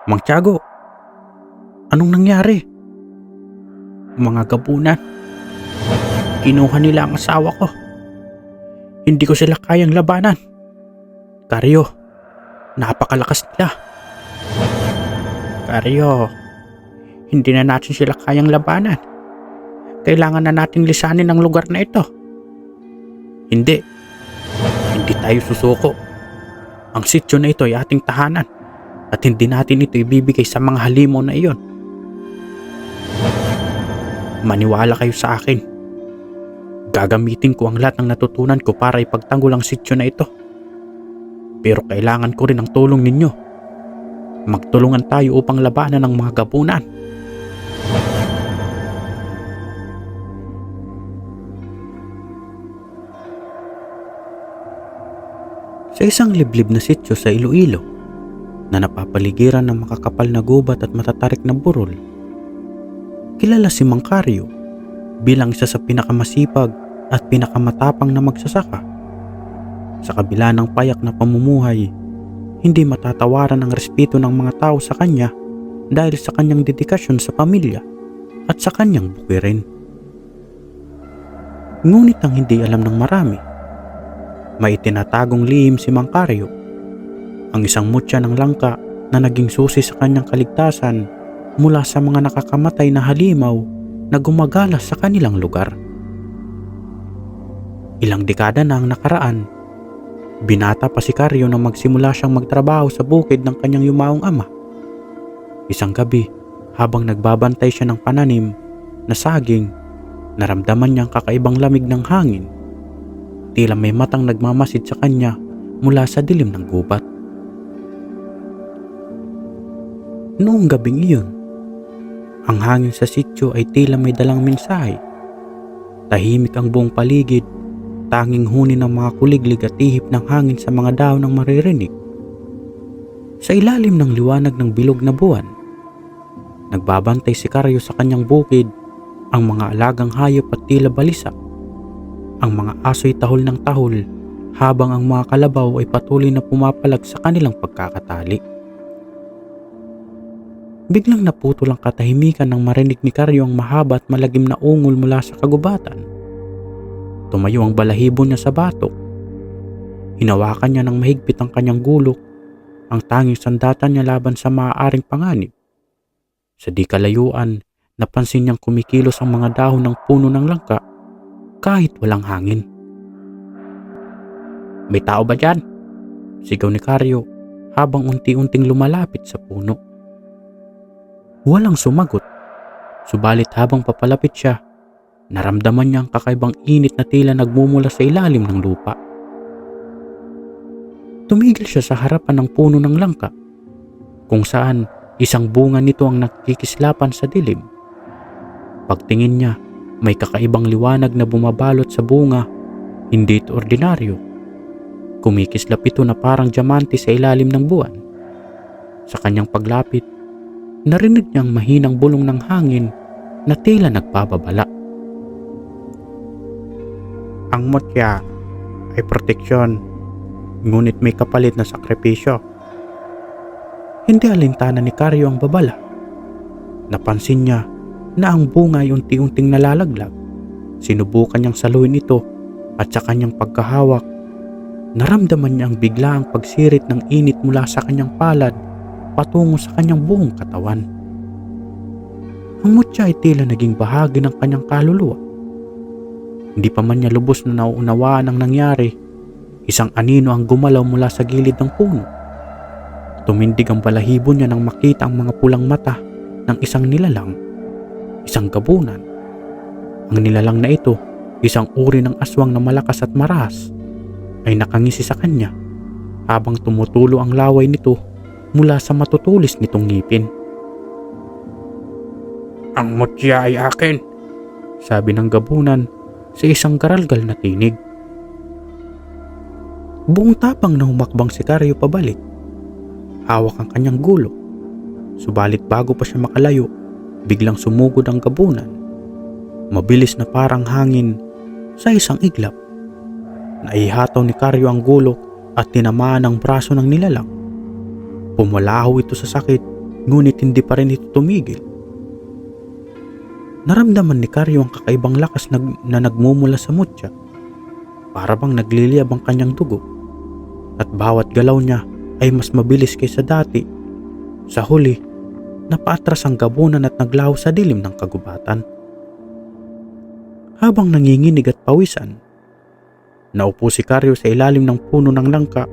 Mang Tiago, anong nangyari? Mga gabunan, kinuha nila ang asawa ko. Hindi ko sila kayang labanan. Karyo, napakalakas nila. Karyo, hindi na natin sila kayang labanan. Kailangan na nating lisanin ang lugar na ito. Hindi tayo susuko. Ang sityo na ito ay ating tahanan at hindi natin ito ibibigay sa mga halimaw na iyon. Maniwala kayo sa akin. Gagamitin ko ang lahat ng natutunan ko para ipagtanggol ang sityo na ito. Pero kailangan ko rin ang tulong ninyo. Magtulungan tayo upang labanan ang mga gabunan. Sa isang liblib na sityo sa Iloilo na napapaligiran ng makakapal na gubat at matatarik na burol, kilala si Mang Karyo bilang isa sa pinakamasipag at pinakamatapang na magsasaka. Sa kabila ng payak na pamumuhay, hindi matatawaran ang respeto ng mga tao sa kanya dahil sa kanyang dedikasyon sa pamilya at sa kanyang bukirin. Ngunit ang hindi alam ng marami, may itinatagong lihim si Mang Karyo, ang isang mutya ng langka na naging susi sa kanyang kaligtasan mula sa mga nakakamatay na halimaw na gumagala sa kanilang lugar. Ilang dekada na ang nakaraan, binata pa si Karyo nang magsimula siyang magtrabaho sa bukid ng kanyang yumaong ama. Isang gabi, habang nagbabantay siya ng pananim na saging, naramdaman niyang kakaibang lamig ng hangin. Tila may matang nagmamasid sa kanya mula sa dilim ng gubat. Noong gabing iyon, ang hangin sa sityo ay tila may dalang mensahe. Tahimik ang buong paligid, tanging huni ng mga kuliglig at ihip ng hangin sa mga dahon ang maririnig. Sa ilalim ng liwanag ng bilog na buwan, nagbabantay si Karyo sa kanyang bukid, ang mga alagang hayop at tila balisa. Ang mga aso'y tahol ng tahol habang ang mga kalabaw ay patuloy na pumapalag sa kanilang pagkakatali. Biglang naputol ang katahimikan nang marinig ni Karyo ang mahaba at malagim na ungol mula sa kagubatan. Tumayo ang balahibo niya sa batok. Hinawakan niya ng mahigpit ang kanyang gulok, ang tanging sandata niya laban sa maaaring panganib. Sa di kalayuan, napansin niyang kumikilos ang mga dahon ng puno ng langka kahit walang hangin. "May tao ba dyan?" sigaw ni Karyo habang unti-unting lumalapit sa puno. Walang sumagot, subalit habang papalapit siya, naramdaman niya ang kakaibang init na tila nagmumula sa ilalim ng lupa. Tumigil siya sa harapan ng puno ng langka, kung saan isang bunga nito ang nakikislapan sa dilim. Pagtingin niya, may kakaibang liwanag na bumabalot sa bunga. Hindi ito ordinaryo. Kumikislap ito na parang diamante sa ilalim ng buwan. Sa kanyang paglapit, narinig niyang mahinang bulong ng hangin na tila nagpapabala. "Ang mutya ay proteksyon, ngunit may kapalit na sakripisyo." Hindi alintana ni Karyo ang babala. Napansin niya na ang bunga ay unti-unting nalalaglag. Sinubukan niyang saluhin ito at sa kanyang pagkahawak, naramdaman niya ang biglaang pagsirit ng init mula sa kanyang palad patungo sa kanyang buong katawan. Ang mutya ay tila naging bahagi ng kanyang kaluluwa. Hindi pa man niya lubos na nauunawaan ang nangyari, isang anino ang gumalaw mula sa gilid ng puno. Tumindig ang balahibo niya nang makita ang mga pulang mata ng isang nilalang. Isang gabunan. Ang nilalang na ito, isang uri ng aswang na malakas at marahas, ay nakangisi sa kanya habang tumutulo ang laway nito mula sa matutulis nitong ngipin. "Ang mutya ay akin," sabi ng gabunan sa isang garalgal na tinig. Buong tapang na humakbang si Karyo pabalik. Hawak ang kanyang gulo. Subalit bago pa siya makalayo, biglang sumugod ang gabunan. Mabilis na parang hangin sa isang iglap. Naihataw ni Karyo ang gulok at tinamaan ang braso ng nilalang. Pumalaho ito sa sakit, ngunit hindi pa rin ito tumigil. Naramdaman ni Karyo ang kakaibang lakas na nagmumula sa mutya. Para bang nagliliyab ang kanyang dugo. At bawat galaw niya ay mas mabilis kaysa dati. Sa huli, napaatras ang gabunan at naglaho sa dilim ng kagubatan. Habang nanginginig at pawisan, naupo si Karyo sa ilalim ng puno ng langka.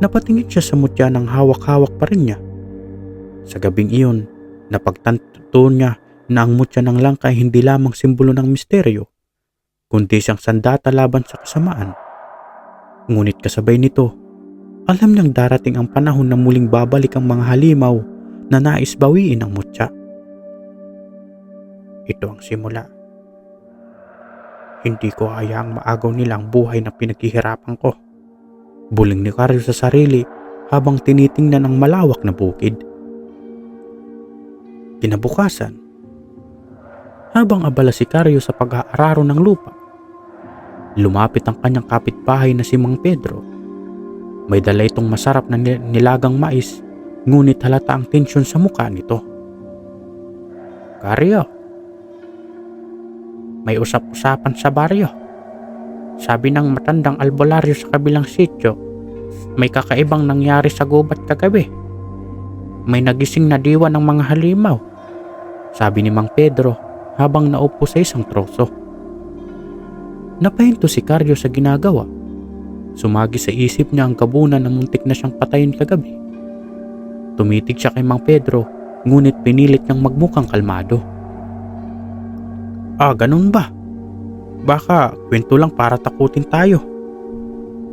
Napatingin siya sa mutya ng hawak-hawak pa rin niya. Sa gabing iyon, napagtanto niya na ang mutya ng langka ay hindi lamang simbolo ng misteryo, kundi siyang sandata laban sa kasamaan. Ngunit kasabay nito, alam niyang darating ang panahon na muling babalik ang mga halimaw na nais bawiin ang mutya. Ito ang simula. Hindi ko hayaang maagaw nila ang buhay na pinaghihirapan ko. Buling ni Karyo sa sarili habang tinitingnan ang malawak na bukid. Kinabukasan, habang abala si Karyo sa pag-aararo ng lupa, lumapit ang kanyang kapitbahay na si Mang Pedro. May dala itong masarap na nilagang mais, ngunit halata ang tensyon sa mukha nito. Karyo, may usap-usapan sa baryo. Sabi ng matandang albularyo sa kabilang sityo, may kakaibang nangyari sa gubat kagabi. May nagising na diwa ng mga halimaw, sabi ni Mang Pedro habang naupo sa isang troso. Napahinto si Karyo sa ginagawa. Sumagi sa isip niya ang gabunan na muntik na siyang patayin kagabi. Tumitig siya kay Mang Pedro, ngunit pinilit niyang magmukhang kalmado. Ganun ba? Baka kwento lang para takutin tayo,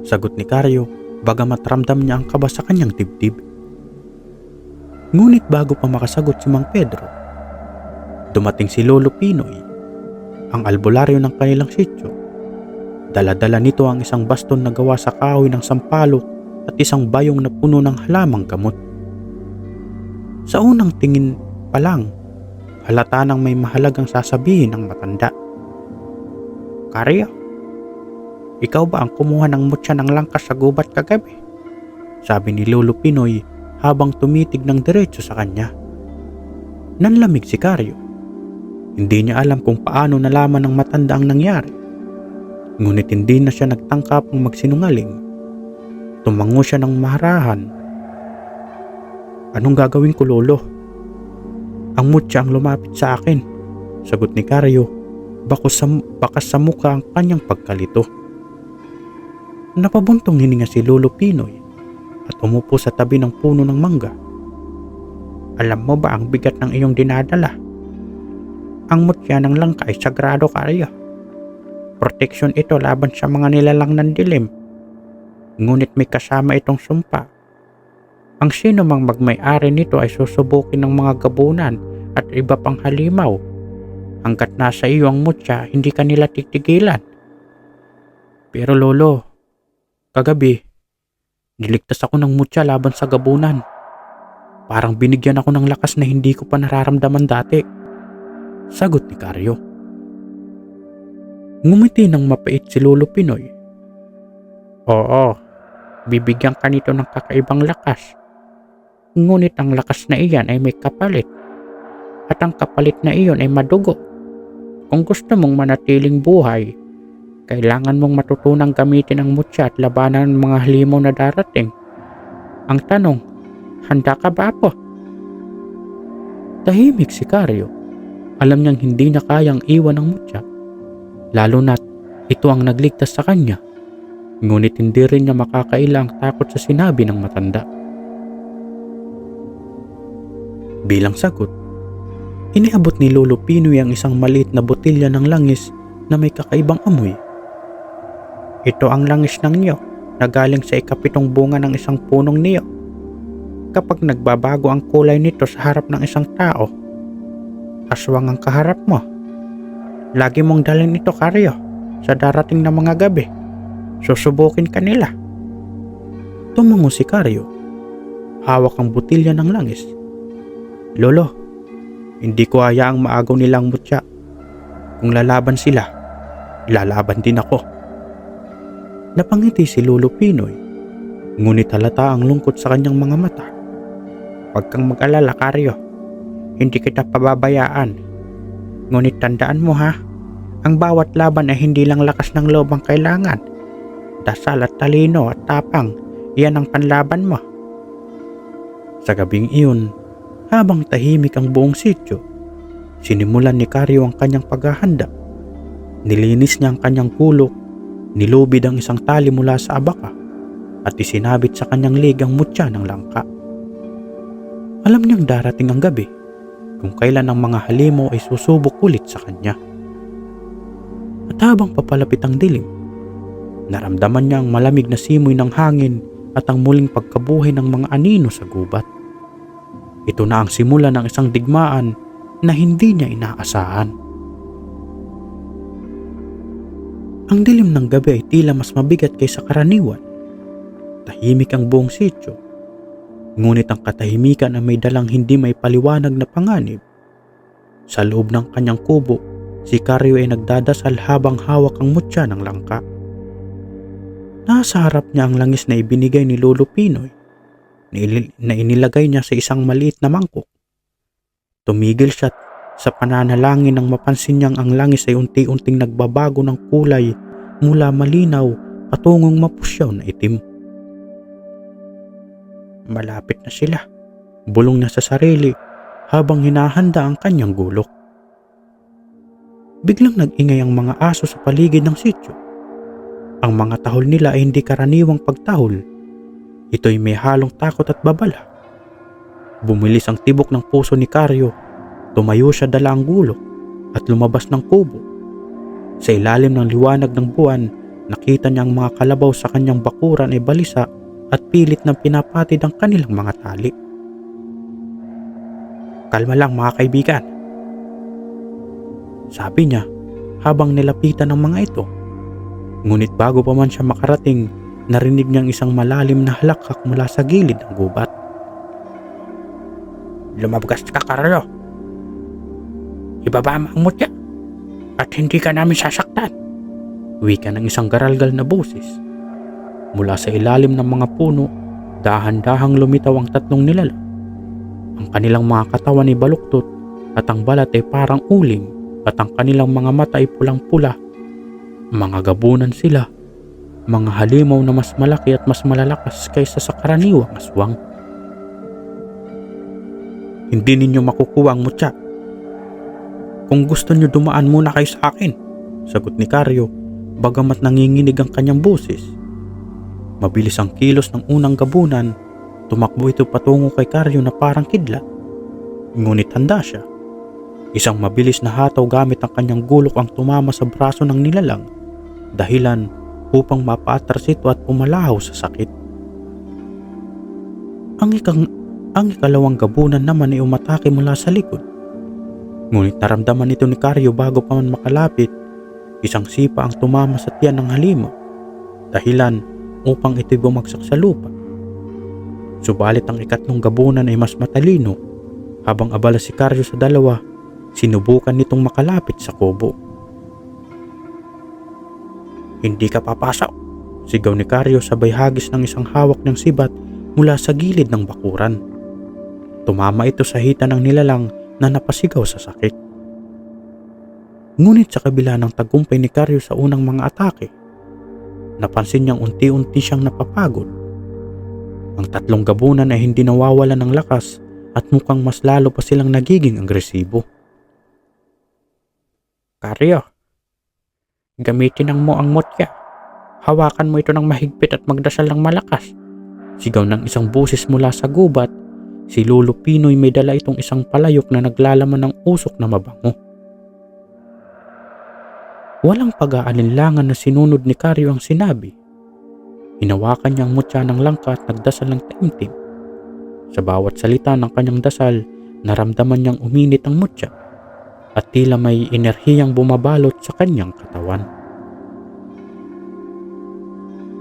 sagot ni Karyo, bagamat ramdam niya ang kaba sa kanyang dibdib. Ngunit bago pa makasagot si Mang Pedro, dumating si Lolo Pinoy, ang albularyo ng kanilang sityo. Dala-dala nito ang isang baston na gawa sa kahoy ng sampalok at isang bayong na puno ng halamang gamot. Sa unang tingin pa lang, halata nang may mahalagang sasabihin ng matanda. Karyo, ikaw ba ang kumuha ng mutya ng langkas sa gubat kagabi? Sabi ni Lolo Pinoy habang tumitig ng diretso sa kanya. Nanlamig si Karyo. Hindi niya alam kung paano nalaman ng matanda ang nangyari. Ngunit hindi na siya nagtangkapang magsinungaling. Tumango siya ng maharahan. Anong gagawin ko, Lolo? Ang mutya ang lumapit sa akin, sagot ni Karyo, baka sa mukha ang kanyang pagkalito. Napabuntong hininga si Lolo Pinoy at umupo sa tabi ng puno ng mangga. Alam mo ba ang bigat ng iyong dinadala? Ang mutya ng langka ay sagrado, Karyo. Proteksyon ito laban sa mga nilalang ng dilim. Ngunit may kasama itong sumpa. Ang sino mang magmay-ari nito ay susubukin ng mga gabunan at iba pang halimaw. Hanggat nasa iyo ang mutya, hindi ka nila titigilan. Pero Lolo, kagabi, niligtas ako ng mutya laban sa gabunan. Parang binigyan ako ng lakas na hindi ko pa nararamdaman dati, sagot ni Karyo. Ngumiti ng mapait si Lolo Pinoy. Oo, bibigyan ka nito ng kakaibang lakas. Ngunit ang lakas na iyan ay may kapalit. At ang kapalit na iyon ay madugo. Kung gusto mong manatiling buhay, kailangan mong matutunang gamitin ang mutya at labanan ng mga halimaw na darating. Ang tanong, handa ka ba po? Tahimik si Karyo. Alam niyang hindi na kayang iwan ang mutya. Lalo na't ito ang nagligtas sa kanya. Ngunit hindi rin niya makakaila ang takot sa sinabi ng matanda. Bilang sagot, iniabot ni Lolo Pinoy ang isang maliit na botilya ng langis na may kakaibang amoy. Ito ang langis ng niyo na galing sa ikapitong bunga ng isang punong niyo. Kapag nagbabago ang kulay nito sa harap ng isang tao, aswang ang kaharap mo. Lagi mong dalhin ito, Karyo, sa darating na mga gabi. Susubukin ka nila. Tumango si Karyo. Hawak ang botilya ng langis. Lolo, hindi ko hayaang maagaw nilang mutya. Kung lalaban sila, lalaban din ako. Napangiti si Lolo Pinoy, ngunit halata ang lungkot sa kanyang mga mata. Huwag kang mag-alala, Karyo. Hindi kita pababayaan. Ngunit tandaan mo ha, ang bawat laban ay hindi lang lakas ng loob ang kailangan. Dasal at talino at tapang, iyan ang panlaban mo. Sa gabing iyon, habang tahimik ang buong sityo, sinimulan ni Karyo ang kanyang paghahanda. Nilinis niya ang kanyang kulok, nilubid ang isang tali mula sa abaka, at isinabit sa kanyang leg ang mutya ng langka. Alam niyang darating ang gabi kung kailan ang mga halimaw ay susubok ulit sa kanya. At habang papalapit ang dilim, naramdaman niya ang malamig na simoy ng hangin at ang muling pagkabuhay ng mga anino sa gubat. Ito na ang simula ng isang digmaan na hindi niya inaasahan. Ang dilim ng gabi ay tila mas mabigat kaysa karaniwan. Tahimik ang buong sityo. Ngunit ang katahimikan ay may dalang hindi may paliwanag na panganib. Sa loob ng kanyang kubo, si Karyo ay nagdadasal habang hawak ang mutya ng langka. Nasa harap niya ang langis na ibinigay ni Lolo Pinoy na inilagay niya sa isang maliit na mangkok. Tumigil siya sa pananalangin nang mapansin niyang ang langis ay unti-unting nagbabago ng kulay mula malinaw patungong mapusyaw na itim. Malapit na sila, bulong niya sa sarili habang hinahanda ang kanyang gulok. Biglang nag-ingay ang mga aso sa paligid ng sityo. Ang mga tahol nila ay hindi karaniwang pagtahol. Ito'y may halong takot at babala. Bumilis ang tibok ng puso ni Karyo. Tumayo siya dala ang gulok at lumabas ng kubo. Sa ilalim ng liwanag ng buwan, nakita niya ang mga kalabaw sa kanyang bakuran ay balisa at pilit na pinapatid ang kanilang mga tali. Kalma lang mga kaibigan, sabi niya habang nilapitan ng mga ito. Ngunit bago pa man siya makarating, narinig niyang isang malalim na halakhak mula sa gilid ng gubat. Lumabas ka, Karlo. Ibaba mo ang mutya at hindi ka namin sasaktan, wika ng isang garalgal na boses. Mula sa ilalim ng mga puno, dahan-dahang lumitaw ang tatlong nilalang. Ang kanilang mga katawan ay baluktot at ang balat ay parang uling at ang kanilang mga mata ay pulang-pula. Mga gabunan sila, mga halimaw na mas malaki at mas malalakas kaysa sa karaniwang aswang. Hindi ninyo makukuha ang mutya. Kung gusto nyo dumaan muna kayo sa akin, sagot ni Karyo, bagamat nanginginig ang kanyang boses. Mabilis ang kilos ng unang gabunan, tumakbo ito patungo kay Karyo na parang kidlat. Ngunit handa siya. Isang mabilis na hataw gamit ang kanyang gulok ang tumama sa braso ng nilalang, dahilan upang mapaatras ito at pumalahaw sa sakit. Ang ikalawang gabunan naman ay umatake mula sa likod. Ngunit naramdaman ito ni Karyo bago pa man makalapit. Isang sipa ang tumama sa tiyan ng halimaw, dahilan upang ito'y bumagsak sa lupa. Subalit ang ikatlong gabunan ay mas matalino. Habang abala si Karyo sa dalawa, sinubukan nitong makalapit sa kubo. Hindi ka papasok, sigaw ni Karyo sabay hagis ng isang hawak ng sibat mula sa gilid ng bakuran. Tumama ito sa hita ng nilalang na napasigaw sa sakit. Ngunit sa kabila ng tagumpay ni Karyo sa unang mga atake, napansin niyang unti-unti siyang napapagod. Ang tatlong gabunan ay hindi nawawalan ng lakas at mukhang mas lalo pa silang nagiging agresibo. Karyo, gamitin mo ang mutya. Hawakan mo ito ng mahigpit at magdasal ng malakas, sigaw ng isang busis mula sa gubat. Si Lolo Pinoy may dala itong isang palayok na naglalaman ng usok na mabango. Walang pag-aalinlangan na sinunod ni Karyo ang sinabi. Hinawakan niya ang mutya ng langka at nagdasal ng taimtim. Sa bawat salita ng kanyang dasal, naramdaman niyang uminit ang mutya at tila may enerhiyang bumabalot sa kanyang katawan.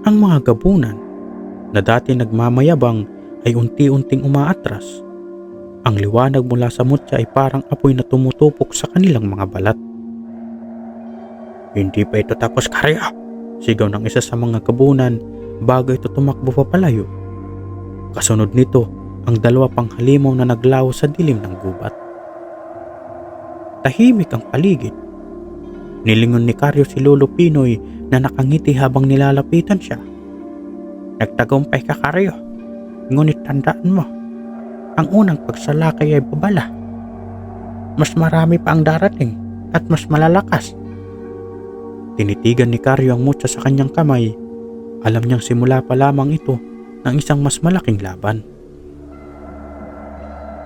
Ang mga gabunan na dati nagmamayabang ay unti-unting umaatras. Ang liwanag mula sa mutya ay parang apoy na tumutupok sa kanilang mga balat. Hindi pa ito tapos, Karyo, sigaw ng isa sa mga gabunan bago ito tumakbo papalayo. Kasunod nito ang dalawa pang halimaw na naglaho sa dilim ng gubat. Tahimik ang paligid. Nilingon ni Karyo si Lolo Pinoy na nakangiti habang nilalapitan siya. Nagtagumpay ka, Karyo. Ngunit tandaan mo, ang unang pagsalakay ay babala. Mas marami pa ang darating at mas malalakas. Tinitigan ni Karyo ang mutya sa kanyang kamay. Alam niyang simula pa lamang ito ng isang mas malaking laban.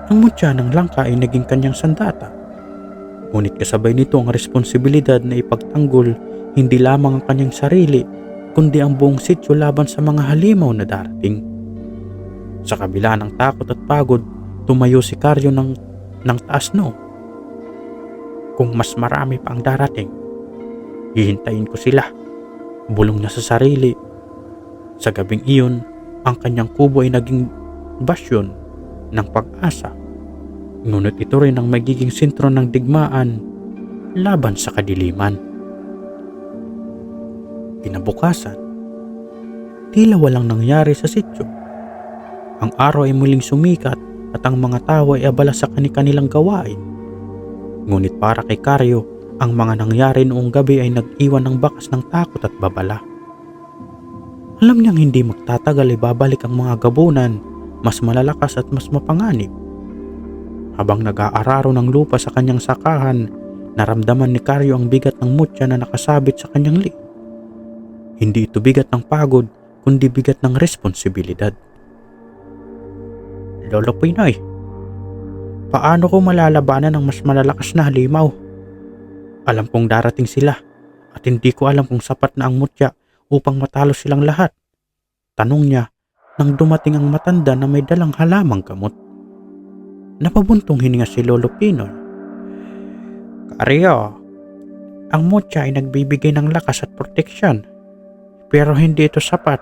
Ang mutya ng langka ay naging kanyang sandata. Ngunit kasabay nito ang responsibilidad na ipagtanggol hindi lamang ang kanyang sarili, kundi ang buong sityo laban sa mga halimaw na darating. Sa kabila ng takot at pagod, tumayo si Karyo ng taas noo. Kung mas marami pa ang darating, hihintayin ko sila, bulong niya sa sarili. Sa gabing iyon, ang kanyang kubo ay naging basyon ng pag-asa. Ngunit ito rin ang magiging sentro ng digmaan laban sa kadiliman. Kinabukasan, tila walang nangyari sa sityo. Ang araw ay muling sumikat at ang mga tao ay abala sa kani-kanilang gawain. Ngunit para kay Karyo, ang mga nangyari noong gabi ay nag-iwan ng bakas ng takot at babala. Alam niyang hindi magtatagal ay babalik ang mga gabunan, mas malalakas at mas mapanganib. Habang nag-aararo ng lupa sa kanyang sakahan, naramdaman ni Karyo ang bigat ng mutya na nakasabit sa kanyang liig. Hindi ito bigat ng pagod, kundi bigat ng responsibilidad. Lolo Pinoy, paano ko malalabanan ng mas malalakas na halimaw? Alam kong darating sila at hindi ko alam kung sapat na ang mutya upang matalo silang lahat. Tanong niya nang dumating ang matanda na may dalang halamang gamot. Napabuntong hininga si Lolo Pinoy. Karyo, ang mutya ay nagbibigay ng lakas at proteksyon. Pero hindi ito sapat.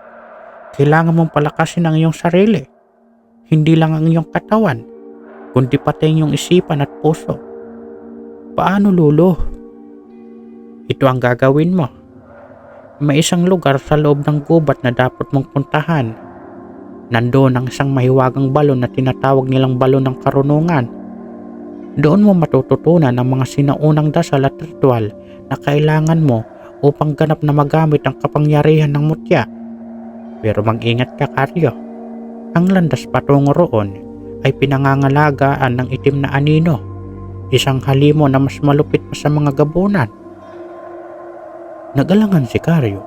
Kailangan mong palakasin ang iyong sarili. Hindi lang ang iyong katawan, kundi pati ang iyong isipan at puso. Paano, Lolo? Ito ang gagawin mo. May isang lugar sa loob ng gubat na dapat mong puntahan. Nandoon ang isang mahiwagang balon na tinatawag nilang balon ng karunungan. Doon mo matututunan ang mga sinaunang dasal at ritual na kailangan mo upang ganap na magamit ang kapangyarihan ng mutya. Pero mag-ingat ka, Karyo. Ang landas patungo roon ay pinangangalagaan ng itim na anino, isang halimo na mas malupit pa sa mga gabunan. Nag-alangan si Karyo,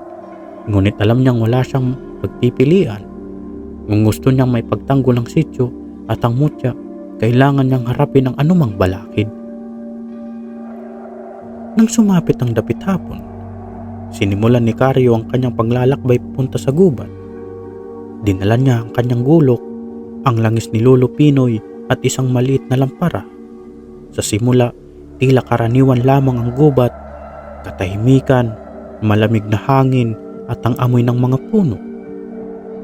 ngunit alam niyang wala siyang pagpipilian. Kung gusto niyang may pagtanggol ang sityo at ang mutya, kailangan niyang harapin ang anumang balakid. Nang sumapit ang dapit hapon, sinimulan ni Karyo ang kanyang paglalakbay papunta sa gubat. Dinala niya ang kanyang gulok, ang langis ni Lolo Pinoy at isang maliit na lampara. Sa simula, tila karaniwan lamang ang gubat, katahimikan, malamig na hangin at ang amoy ng mga puno.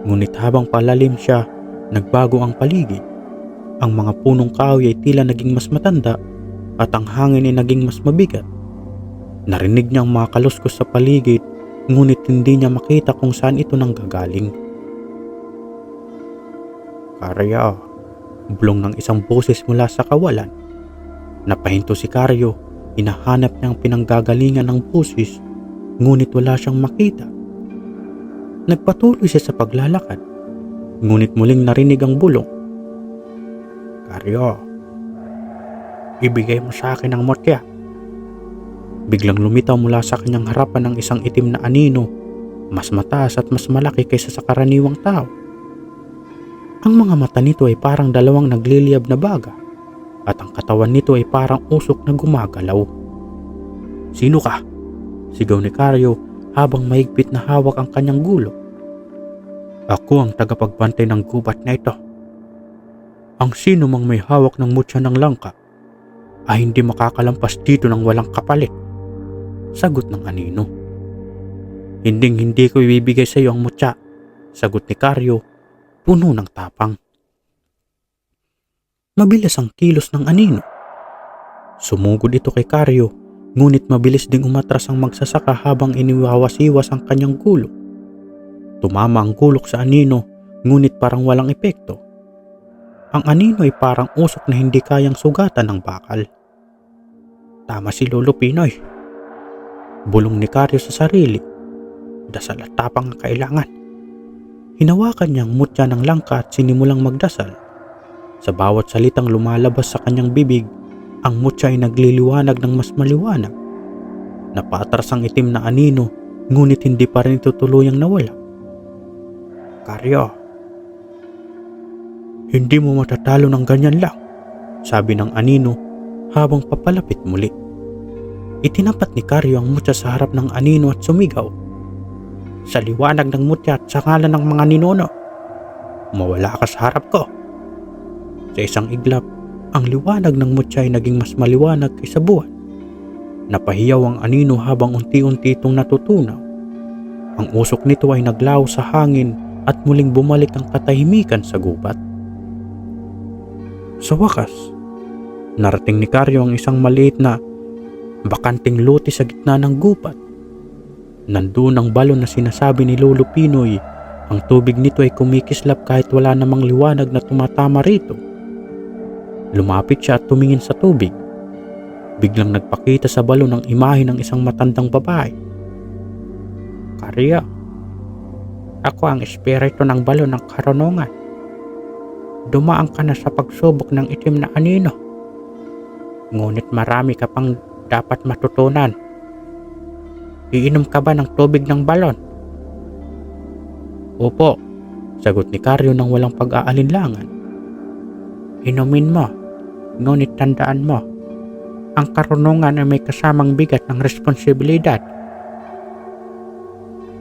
Ngunit habang palalim siya, nagbago ang paligid. Ang mga punong kahoy ay tila naging mas matanda at ang hangin ay naging mas mabigat. Narinig niya ang mga kaluskos sa paligid, ngunit hindi niya makita kung saan ito nanggagaling. Karyo, bulong ng isang boses mula sa kawalan. Napahinto si Karyo, hinahanap niya ang pinanggagalingan ng boses, ngunit wala siyang makita. Nagpatuloy siya sa paglalakad, ngunit muling narinig ang bulong. Karyo, ibigay mo sa akin ang mutya. Biglang lumitaw mula sa kanyang harapan ng isang itim na anino, mas mataas at mas malaki kaysa sa karaniwang tao. Ang mga mata nito ay parang dalawang nagliliyab na baga at ang katawan nito ay parang usok na gumagalaw. Sino ka? Sigaw ni Karyo habang mahigpit na hawak ang kanyang gulok. Ako ang tagapagbantay ng gubat na ito. Ang sino mang may hawak ng mutya ng langka ay hindi makakalampas dito ng walang kapalit. Sagot ng anino. Hindi ko ibibigay sa iyo ang mutya. Sagot ni Karyo, puno ng tapang. Mabilis ang kilos ng anino. Sumugod ito kay Karyo, ngunit mabilis ding umatras ang magsasaka habang iniwawas-iwas ang kanyang gulok. Tumama ang gulok sa anino, ngunit parang walang epekto. Ang anino ay parang usok na hindi kayang sugatan ng bakal. Tama si Lolo Pinoy. Bulong ni Karyo sa sarili. Dasal at tapang ang kailangan. Hinawakan niyang mutya ng langka at sinimulang magdasal. Sa bawat salitang lumalabas sa kanyang bibig, ang mutya ay nagliliwanag ng mas maliwanag. Napatras ang itim na anino, ngunit hindi pa rin ito tuluyang nawala. Karyo, hindi mo matatalo ng ganyan lang, sabi ng anino habang papalapit muli. Itinapat ni Karyo ang mutya sa harap ng anino at sumigaw. Sa liwanag ng mutya at sa ngalan ng mga ninuno, mawala ka sa harap ko. Sa isang iglap, ang liwanag ng mutya ay naging mas maliwanag kaysa buwan. Napahiyaw ang anino habang unti-unti itong natutunaw. Ang usok nito ay naglaho sa hangin at muling bumalik ang katahimikan sa gubat. Sa wakas, narating ni Karyo ang isang maliit na bakanting lote sa gitna ng gubat. Nandoon ang balon na sinasabi ni Lolo Pinoy. Ang tubig nito ay kumikislap kahit wala namang liwanag na tumatama rito. Lumapit siya at tumingin sa tubig. Biglang nagpakita sa balon ang imahe ng isang matandang babae. Karyo, ako ang espiritu ng balon ng karunungan. Dumaan ka na sa pagsubok ng itim na anino. Ngunit marami ka pang dapat matutunan. Iinom ka ba ng tubig ng balon? Opo, sagot ni Karyo nang walang pag-aalinlangan. Inumin mo, ngunit tandaan mo, ang karunungan ay may kasamang bigat ng responsibilidad.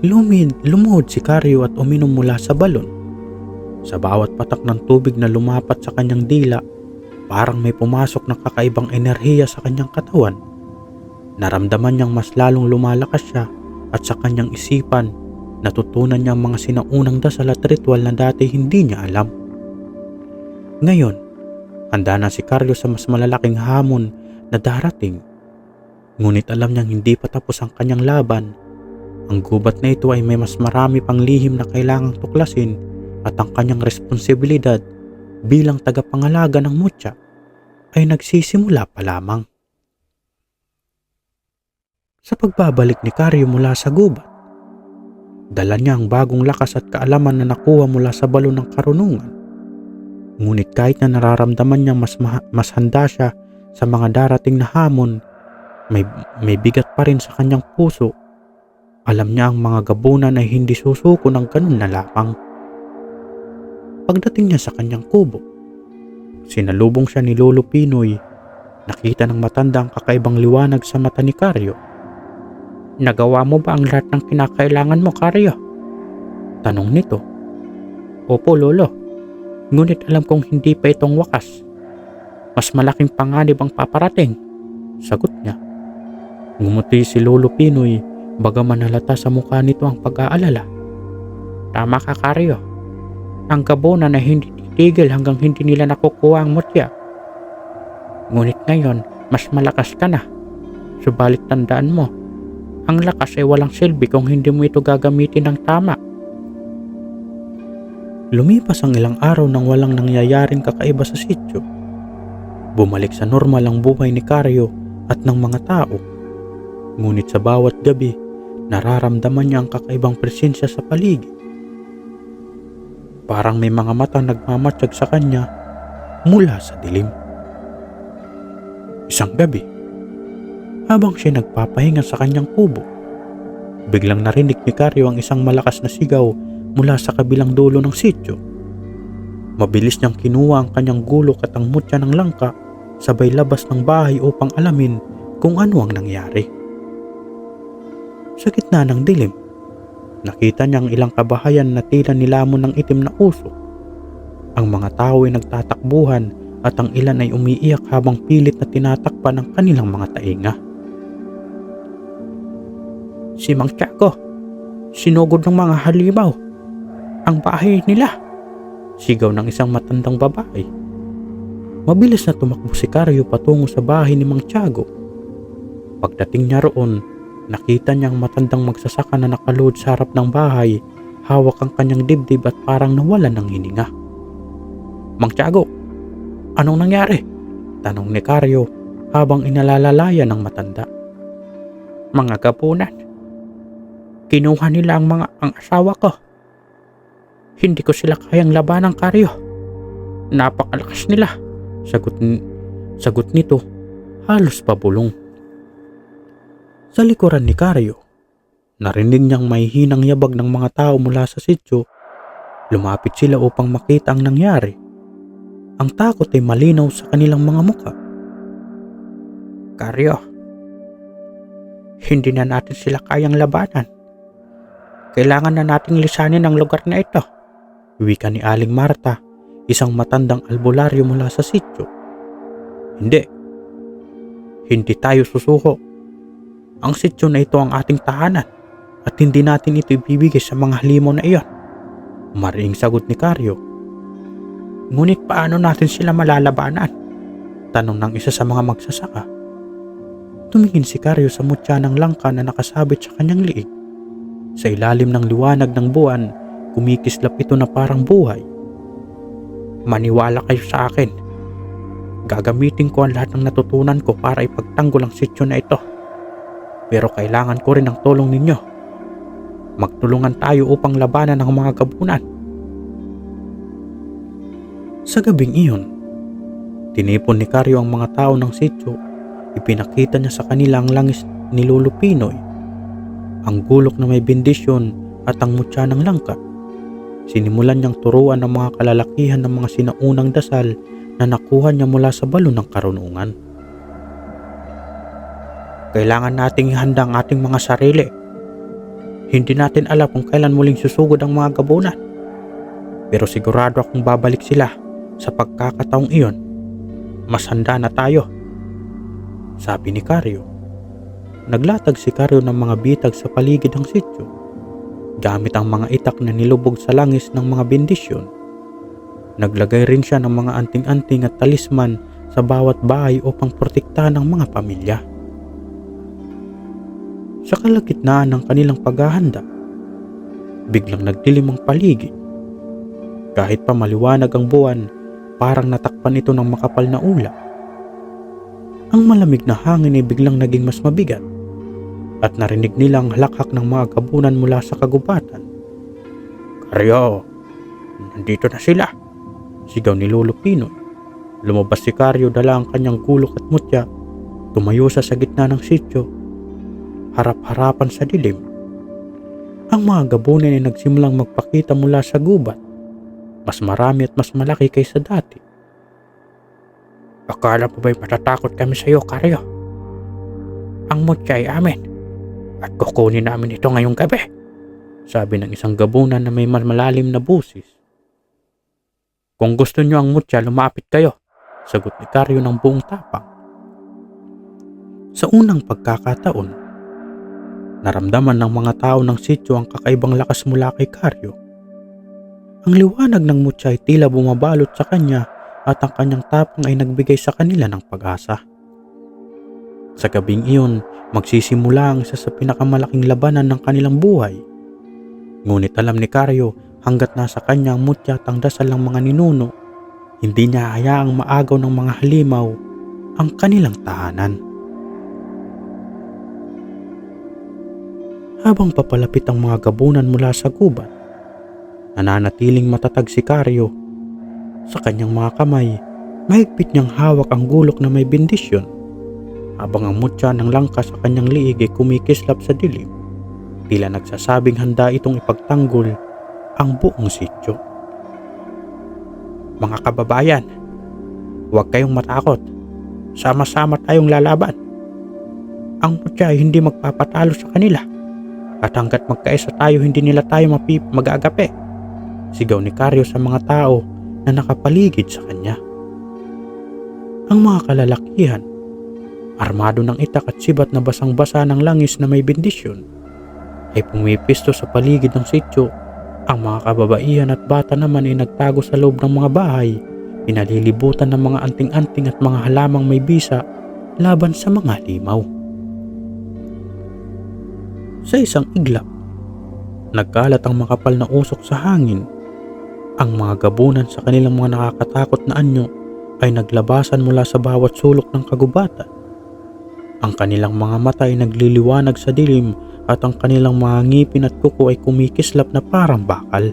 Lumuhod si Karyo at uminom mula sa balon. Sa bawat patak ng tubig na lumapat sa kanyang dila, parang may pumasok na kakaibang enerhiya sa kanyang katawan. Naramdaman niyang mas lalong lumalakas siya at sa kanyang isipan, natutunan niyang mga sinaunang dasal at ritual na dati hindi niya alam. Ngayon, handa na si Karyo sa mas malalaking hamon na darating. Ngunit alam niyang hindi pa tapos ang kanyang laban. Ang gubat na ito ay may mas marami pang lihim na kailangang tuklasin at ang kanyang responsibilidad bilang tagapangalaga ng mutya ay nagsisimula pa lamang. Sa pagbabalik ni Karyo mula sa gubat, dala niya ang bagong lakas at kaalaman na nakuha mula sa balon ng karunungan. Ngunit kahit na nararamdaman niyang mas handa siya sa mga darating na hamon, may bigat pa rin sa kanyang puso. Alam niya ang mga gabunan ay hindi susuko ng ganun na lamang. Pagdating niya sa kanyang kubo, sinalubong siya ni Lolo Pinoy. Nakita ng matanda ang kakaibang liwanag sa mata ni Karyo. Nagawa mo ba ang lahat ng kinakailangan mo, Karyo? Tanong nito. Opo, Lolo. Ngunit alam kong hindi pa itong wakas. Mas malaking panganib ang paparating, sagot niya. Ngumuti si Lolo Pinoy, bagaman halata sa mukha nito ang pag-aalala. Tama ka, Karyo. Ang gabunan ay hindi titigil hanggang hindi nila nakukuha ang mutya. Ngunit ngayon, mas malakas ka na. Subalit tandaan mo, ang lakas ay walang silbi kung hindi mo ito gagamitin ng tama. Lumipas ang ilang araw nang walang nangyayaring kakaiba sa sityo. Bumalik sa normal ang buhay ni Karyo at ng mga tao. Ngunit sa bawat gabi, nararamdaman niya ang kakaibang presensya sa paligid. Parang may mga mata nagmamatsyag sa kanya mula sa dilim. Isang gabi, habang siya nagpapahinga sa kanyang kubo, biglang narinig ni Karyo ang isang malakas na sigaw mula sa kabilang dulo ng sityo. Mabilis niyang kinuha ang kanyang gulok at ang mutya ng langka, sabay labas ng bahay upang alamin kung ano ang nangyari. Sa gitna ng dilim, nakita niya ang ilang kabahayan na tila nilamon ng itim na usok. Ang mga tao ay nagtatakbuhan at ang ilan ay umiiyak habang pilit na tinatakpan ang kanilang mga tainga. Si Mang Tiago, sinugod ng mga halimaw ang bahay nila, sigaw ng isang matandang babae. Mabilis na tumakbo si Karyo patungo sa bahay ni Mang Tiago. Pagdating niya roon, nakita niyang matandang magsasaka na nakaluhod sa harap ng bahay, hawak ang kanyang dibdib at parang nawalan ng hininga. Mang Tiago, Anong nangyari? Tanong ni Karyo habang inalalaya ng matanda. Mga gabunan. Kinuha nila ang asawa ko. Hindi ko sila kayang labanan, Karyo. Napakalakas nila. Sagot nito, halos pabulong. Sa likuran ni Karyo, narinig niyang may hinang yabag ng mga tao mula sa sityo. Lumapit sila upang makita ang nangyari. Ang takot ay malinaw sa kanilang mga muka. Karyo, hindi na natin sila kayang labanan. Kailangan na nating lisanin ang lugar na ito. Wika ni Aling Marta, isang matandang albularyo mula sa sityo. Hindi tayo susuko. Ang sityo na ito ang ating tahanan at hindi natin ito ibibigay sa mga halimaw na iyon. Mariing sagot ni Karyo. Ngunit paano natin sila malalabanan? Tanong ng isa sa mga magsasaka. Tumingin si Karyo sa mutya ng langka na nakasabit sa kanyang liig. Sa ilalim ng liwanag ng buwan, kumikislap ito na parang buhay. Maniwala kayo sa akin. Gagamitin ko ang lahat ng natutunan ko para ipagtanggol ang sityo na ito. Pero kailangan ko rin ang tulong ninyo. Magtulungan tayo upang labanan ang mga gabunan. Sa gabing iyon, tinipon ni Karyo ang mga tao ng sityo. Ipinakita niya sa kanila ang langis ni Lolo Pinoy, ang gulok na may bendisyon at ang mutya ng langka. Sinimulan niyang turuan ang mga kalalakihan ng mga sinaunang dasal na nakuha niya mula sa balon ng karunungan. Kailangan nating ihanda ang ating mga sarili. Hindi natin alam kung kailan muling susugod ang mga gabunan. Pero sigurado akong babalik sila sa pagkakataong iyon. Mas handa na tayo, sabi ni Karyo. Naglatag si Karyo ng mga bitag sa paligid ng sityo, gamit ang mga itak na nilubog sa langis ng mga bendisyon. Naglagay rin siya ng mga anting-anting at talisman sa bawat bahay upang protektahan ang mga pamilya. Sa kalagitnaan ng kanilang paghahanda, biglang nagdilim ang paligid. Kahit pa maliwanag ang buwan, parang natakpan ito ng makapal na ulap. Ang malamig na hangin ay biglang naging mas mabigat at narinig nila ang halakhak ng mga gabunan mula sa kagubatan. Karyo, nandito na sila, sigaw ni Lolo Pinoy. Lumabas si Karyo, dala ang kanyang gulok at mutya. Tumayo sa gitna ng sityo, harap-harapan sa dilim. Ang mga gabunan ay nagsimulang magpakita mula sa gubat. Mas marami at mas malaki kaysa dati. Akala mo ba'y matatakot kami sa iyo, Karyo? Ang mutya ay amin at kukunin namin ito ngayong gabi, sabi ng isang gabunan na may malalim na busis. Kung gusto niyo ang mutya, lumapit kayo, sagot ni Karyo ng buong tapang. Sa unang pagkakataon, naramdaman ng mga tao ng sityo ang kakaibang lakas mula kay Karyo. Ang liwanag ng mutya ay tila bumabalot sa kanya at ang kanyang tapang ay nagbigay sa kanila ng pag-asa. Sa gabing iyon, magsisimula ang isa sa pinakamalaking labanan ng kanilang buhay. Ngunit alam ni Karyo, hanggat nasa kanya ang mutya at ang dasal ng mga ninuno, hindi niya hayaang maagaw ng mga halimaw ang kanilang tahanan. Habang papalapit ang mga gabunan mula sa gubat, nananatiling matatag si Karyo. Sa kanyang mga kamay, mahigpit niyang hawak ang gulok na may bendisyon, habang ang mutya ng langka sa kanyang liig ay kumikislap sa dilim. Tila nagsasabing handa itong ipagtanggol ang buong sityo. Mga kababayan, huwag kayong matakot. Sama-sama tayong lalaban. Ang mutya ay hindi magpapatalo sa kanila. At hanggat magkaisa tayo, hindi nila tayo mag-aagape, sigaw ni Karyo sa mga tao na nakapaligid sa kanya. Ang mga kalalakihan, armado ng itak at sibat na basang-basa ng langis na may bendisyon, ay pumipisto sa paligid ng sityo. Ang mga kababaihan at bata naman ay nagtago sa loob ng mga bahay, pinalilibutan ng mga anting-anting at mga halamang may bisa laban sa mga limaw. Sa isang iglap, nagkalat ang makapal na usok sa hangin. Ang mga gabunan sa kanilang mga nakakatakot na anyo ay naglabasan mula sa bawat sulok ng kagubatan. Ang kanilang mga mata ay nagliliwanag sa dilim at ang kanilang mga ngipin at kuko ay kumikislap na parang bakal.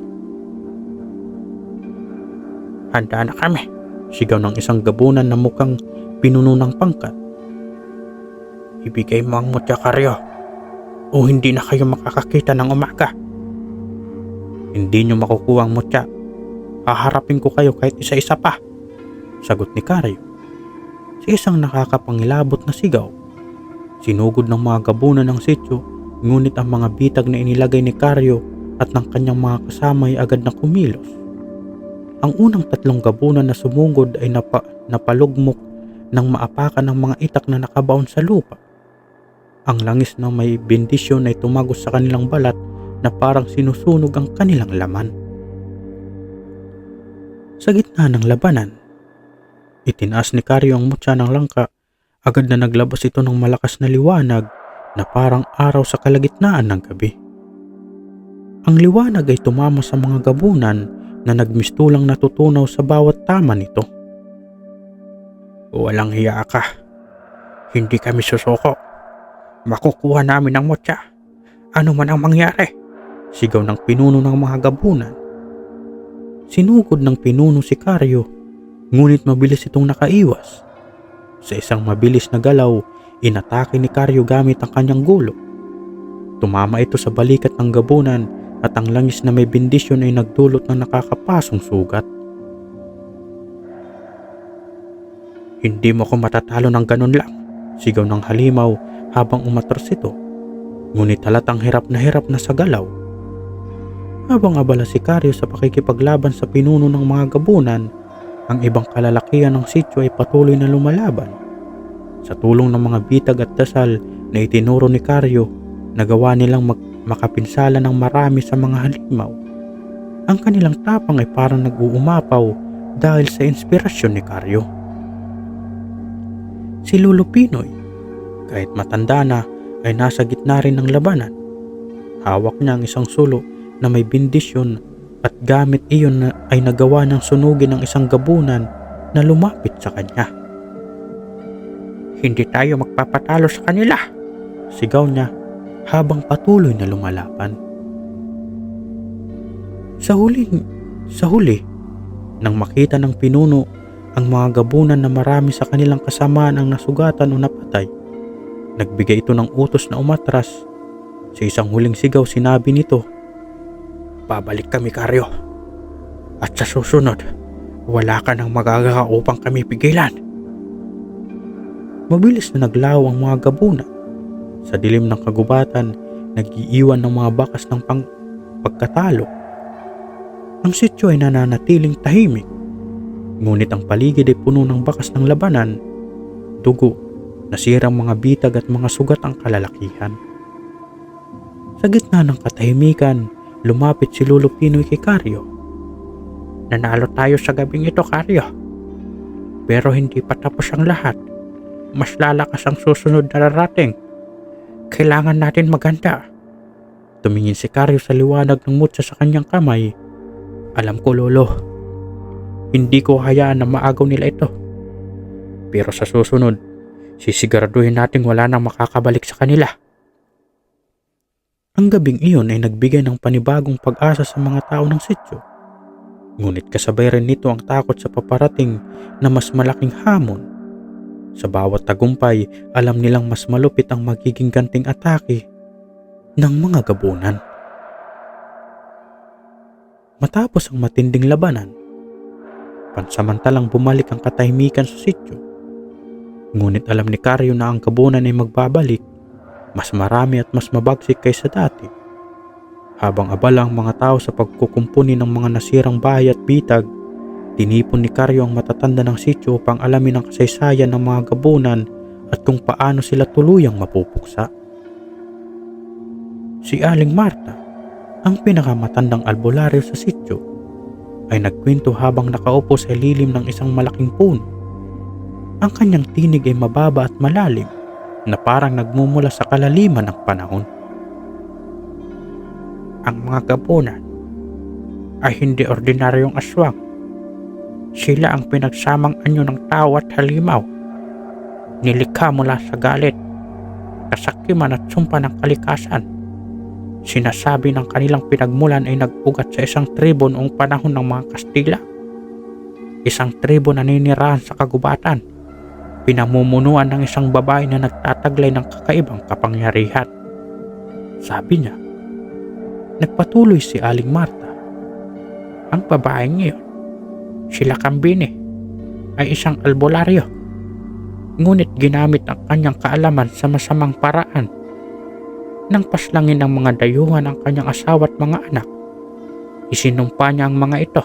"Handa na kami," sigaw ng isang gabunan na mukhang pinuno ng pangkat. "Ibigay mo ang mutya, Karyo, o hindi na kayo makakakita ng umaga." "Hindi nyo makukuha ang mutya. Haharapin ko kayo kahit isa-isa pa," sagot ni Karyo. Sa isang nakakapangilabot na sigaw, sinugod ng mga gabunan ng sityo, ngunit ang mga bitag na inilagay ni Karyo at ng kanyang mga kasama ay agad na kumilos. Ang unang 3 gabunan na sumugod ay napalugmok ng maapakan ng mga itak na nakabaon sa lupa. Ang langis na may bendisyon ay tumagos sa kanilang balat na parang sinusunog ang kanilang laman. Sa gitna ng labanan, itinaas ni Karyo ang mutya ng langka. Agad na naglabas ito ng malakas na liwanag na parang araw sa kalagitnaan ng gabi. Ang liwanag ay tumama sa mga gabunan na nagmistulang natutunaw sa bawat tama nito. "Walang hiya ka. Hindi kami susuko. Makukuha namin ang mutya, ano man ang mangyari," sigaw ng pinuno ng mga gabunan. Sinugod ng pinuno si Karyo, ngunit mabilis itong nakaiwas. Sa isang mabilis na galaw, inatake ni Karyo gamit ang kanyang gulo. Tumama ito sa balikat ng gabunan at ang langis na may bendisyon ay nagdulot ng nakakapasong sugat. "Hindi mo ko matatalo ng ganun lang," sigaw ng halimaw habang umatras ito. Ngunit halatang hirap na sa galaw. Habang abala si Karyo sa pakikipaglaban sa pinuno ng mga gabunan, ang ibang kalalakihan ng sityo ay patuloy na lumalaban. Sa tulong ng mga bitag at dasal na itinuro ni Karyo, nagawa nilang makapinsala ng marami sa mga halimaw. Ang kanilang tapang ay parang nag-uumapaw dahil sa inspirasyon ni Karyo. Si Lolo Pinoy, kahit matanda na, ay nasa gitna rin ng labanan. Hawak niya ang isang sulo na may bendisyon at gamit iyon ay nagawa ng sunugin ng isang gabunan na lumapit sa kanya. "Hindi tayo magpapatalo sa kanila," sigaw niya habang patuloy na lumalaban. Sa huli, nang makita ng pinuno ang mga gabunan na marami sa kanilang kasamaan ang nasugatan o napatay, nagbigay ito ng utos na umatras. Sa isang huling sigaw, sinabi nito, "Babalik kami, Karyo. At sa susunod, wala ka nang magagawa upang kami pigilan." Mabilis na naglaho ang mga gabunan. Sa dilim ng kagubatan, nag-iiwan ng mga bakas ng pagkatalo. Ang sityo ay nananatiling tahimik, ngunit ang paligid ay puno ng bakas ng labanan, dugo, nasirang mga bitag at mga sugat ang kalalakihan. Sa gitna ng katahimikan, lumapit si Lolo Pinoy kay Karyo. "Nanalo tayo sa gabing ito, Karyo. Pero hindi pa tapos ang lahat. Mas lalakas ang susunod na darating. Kailangan natin maganda." Tumingin si Karyo sa liwanag ng mutya sa kanyang kamay. "Alam ko, Lolo. Hindi ko hayaan na maagaw nila ito. Pero sa susunod, sisiguraduhin natin wala nang makakabalik sa kanila." Ang gabing iyon ay nagbigay ng panibagong pag-asa sa mga tao ng sityo. Ngunit kasabay rin nito ang takot sa paparating na mas malaking hamon. Sa bawat tagumpay, alam nilang mas malupit ang magiging ganting atake ng mga gabunan. Matapos ang matinding labanan, pansamantalang bumalik ang katahimikan sa sityo. Ngunit alam ni Karyo na ang gabunan ay magbabalik, mas marami at mas mabagsik kaysa dati. Habang abala ang mga tao sa pagkukumpuni ng mga nasirang bahay at bitag, tinipon ni Karyo ang matatanda ng sityo upang alamin ang kasaysayan ng mga gabunan at kung paano sila tuluyang mapupuksa. Si Aling Marta, ang pinakamatandang albularyo sa sityo, ay nagkwento habang nakaupo sa lilim ng isang malaking puno. Ang kanyang tinig ay mababa at malalim na parang nagmumula sa kalaliman ng panahon. "Ang mga gabunan ay hindi ordinaryong aswang. Sila ang pinagsamang anyo ng tao at halimaw. Nilikha mula sa galit, kasakiman at sumpa ng kalikasan. Sinasabi ng kanilang pinagmulan ay nag-ugat sa isang tribo noong panahon ng mga Kastila. Isang tribo na ninirahan sa kagubatan, pinamumunuan ng isang babae na nagtataglay ng kakaibang kapangyarihan. Sabi niya, nagpatuloy si Aling Marta. Ang babaeng ngayon, sila Kambini, ay isang albularyo. Ngunit ginamit ang kanyang kaalaman sa masamang paraan. Nang paslangin ng mga dayuhan ang kanyang asawa at mga anak, isinumpa niya ang mga ito,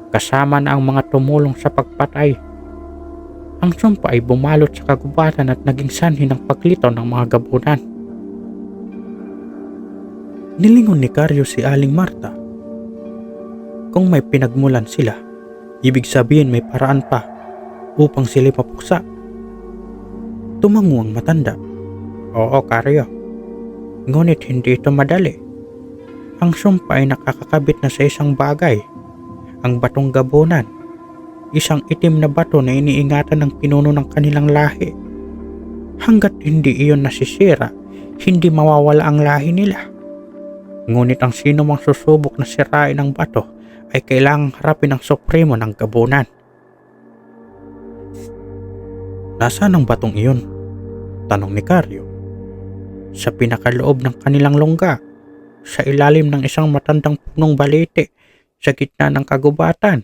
kasama na ang mga tumulong sa pagpatay. Ang sumpa ay bumalot sa kagubatan at naging sanhi ng paglitaw ng mga gabunan. Nilingon ni Karyo si Aling Marta. Kung may pinagmulan sila, ibig sabihin may paraan pa upang sila mapuksa. Tumango ang matanda. Oo, Karyo. Ngunit hindi ito madali. Ang sumpa ay nakakakabit na sa isang bagay, ang batong gabunan, isang itim na bato na iniingatan ng pinuno ng kanilang lahi. Hanggat hindi iyon nasisira, hindi mawawala ang lahi nila. Ngunit ang sino mang susubok na sirain ang bato ay kailangang harapin ang supremo ng gabunan. Nasaan ang batong iyon? Tanong ni Karyo. Sa pinakaloob ng kanilang lungga, sa ilalim ng isang matandang punong balete, sa gitna ng kagubatan.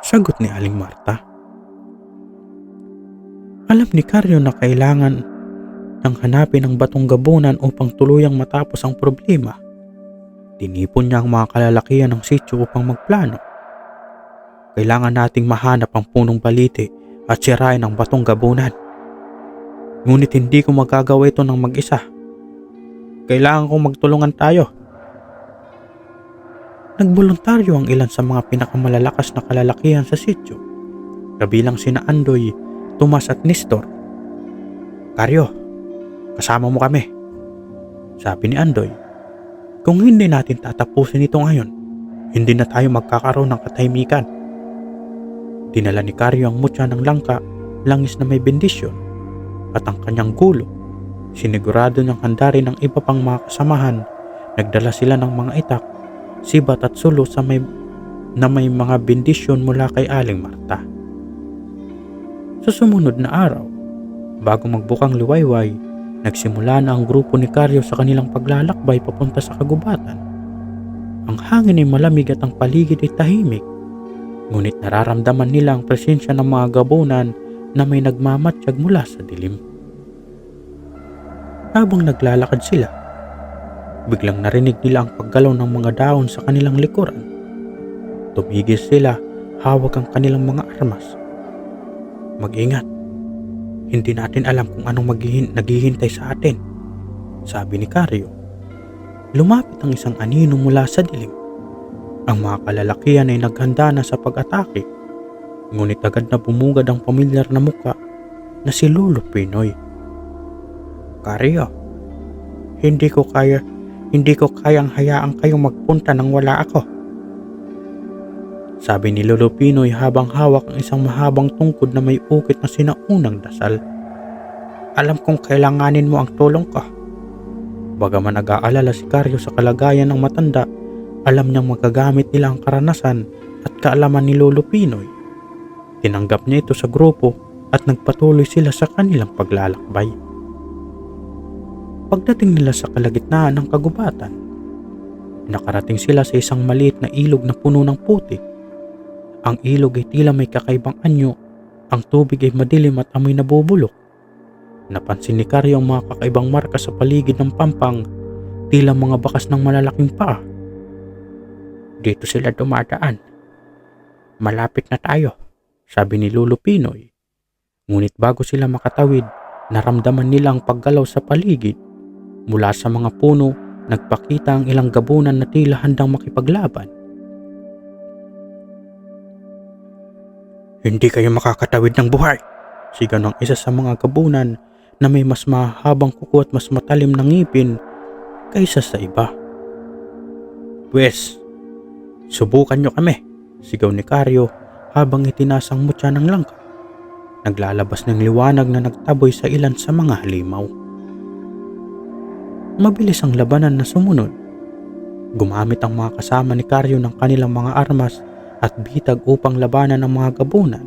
Sagot ni Aling Marta. Alam ni Karyo na kailangan nang hanapin ang batong gabunan upang tuluyang matapos ang problema. Tinipon niya ang mga kalalakihan ng sityo upang magplano. Kailangan nating mahanap ang punong balete at sirain ang batong gabunan. Ngunit hindi ko magagawa ito ng mag-isa. Kailangan kong magtulungan tayo. Nagboluntaryo ang ilan sa mga pinakamalalakas na kalalakihan sa sityo, kabilang sina Andoy, Tomas at Nestor. Karyo, kasama mo kami, sabi ni Andoy. Kung hindi natin tatapusin ito ngayon, hindi na tayo magkakaroon ng katahimikan. Dinala ni Karyo ang mutya ng langka, langis na may bendisyon, at ang kanyang gulo. Sinigurado niyang handa rin ng iba pang mga kasamahan. Nagdala sila ng mga itak, sibat at sulo na may mga bendisyon mula kay Aling Marta. Sa sumunod na araw, bago magbukang liwayway, nagsimula na ang grupo ni Karyo sa kanilang paglalakbay papunta sa kagubatan. Ang hangin ay malamig at ang paligid ay tahimik. Ngunit nararamdaman nila ang presensya ng mga gabunan na may nagmamatsyag mula sa dilim. Habang naglalakad sila, biglang narinig nila ang paggalaw ng mga dahon sa kanilang likuran. Tumigil sila, hawak ang kanilang mga armas. Mag-ingat. Hindi natin alam kung anong naghihintay sa atin, sabi ni Karyo. Lumapit ang isang anino mula sa dilim. Ang mga kalalakihan ay naghanda na sa pag-atake. Ngunit agad na bumungad ang pamilyar na muka na si Lolo Pinoy. Karyo, hindi ko kayang hayaan kayong magpunta nang wala ako, sabi ni Lolo Pinoy habang hawak ang isang mahabang tungkod na may ukit na sinaunang dasal. Alam kong kailanganin mo ang tulong ko. Bagaman nag-aalala si Karyo sa kalagayan ng matanda, alam niyang magagamit nila ang karanasan at kaalaman ni Lolo Pinoy. Tinanggap niya ito sa grupo at nagpatuloy sila sa kanilang paglalakbay. Pagdating nila sa kalagitnaan ng kagubatan, nakarating sila sa isang maliit na ilog na puno ng putik. Ang ilog ay tila may kakaibang anyo, ang tubig ay madilim at amoy nabubulok. Napansin ni Karyo ang mga kakaibang marka sa paligid ng pampang, tila mga bakas ng malalaking paa. Dito sila dumadaan. Malapit na tayo, sabi ni Lolo Pinoy. Ngunit bago sila makatawid, naramdaman nila ang paggalaw sa paligid. Mula sa mga puno, nagpakita ang ilang gabunan na tila handang makipaglaban. Hindi kayo makakatawid ng buhay, sigaw ng isa sa mga gabunan na may mas mahabang kuko at mas matalim na ngipin kaysa sa iba. Pwes, subukan nyo kami, Sigaw ni Karyo habang itinasang mutya ng langka. Naglalabas ng liwanag na nagtaboy sa ilan sa mga halimaw. Mabilis ang labanan na sumunod. Gumamit ang mga kasama ni Karyo ng kanilang mga armas at bitag upang labanan ang mga gabunan.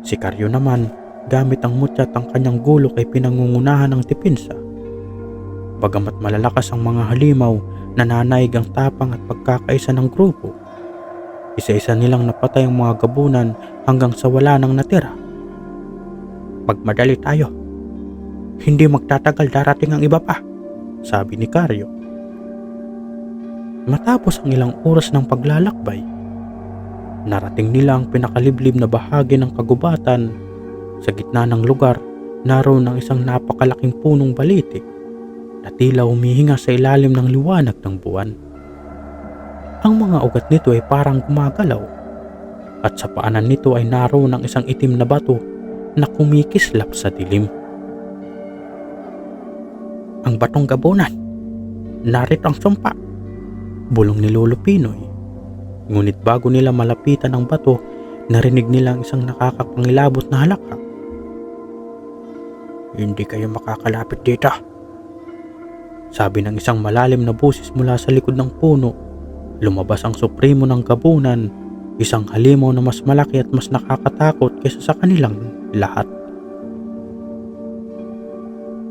Si Karyo naman, gamit ang mutya at ang kanyang gulok ay pinangungunahan ng depensa. Bagamat malalakas ang mga halimaw, nananaig ang tapang at pagkakaisa ng grupo. Isa-isa nilang napatay ang mga gabunan hanggang sa wala nang natira. "Magmadali tayo. Hindi magtatagal, darating ang iba pa," sabi ni Karyo. Matapos ang ilang oras ng paglalakbay, narating nila ang pinakaliblib na bahagi ng kagubatan. Sa gitna ng lugar, naroon ang isang napakalaking punong baliti na tila humihinga sa ilalim ng liwanag ng buwan. Ang mga ugat nito ay parang gumagalaw at sa paanan nito ay naroon ang isang itim na bato na kumikislap sa dilim. "Ang batong gabunan, narito ang sumpa," bulong ni Lolo Pinoy. Ngunit bago nila malapitan ang bato, narinig nila ang isang nakakapangilabot na halakak. "Hindi kayo makakalapit dito," sabi ng isang malalim na boses mula sa likod ng puno. Lumabas ang supremo ng gabunan, isang halimaw na mas malaki at mas nakakatakot kaysa sa kanilang lahat.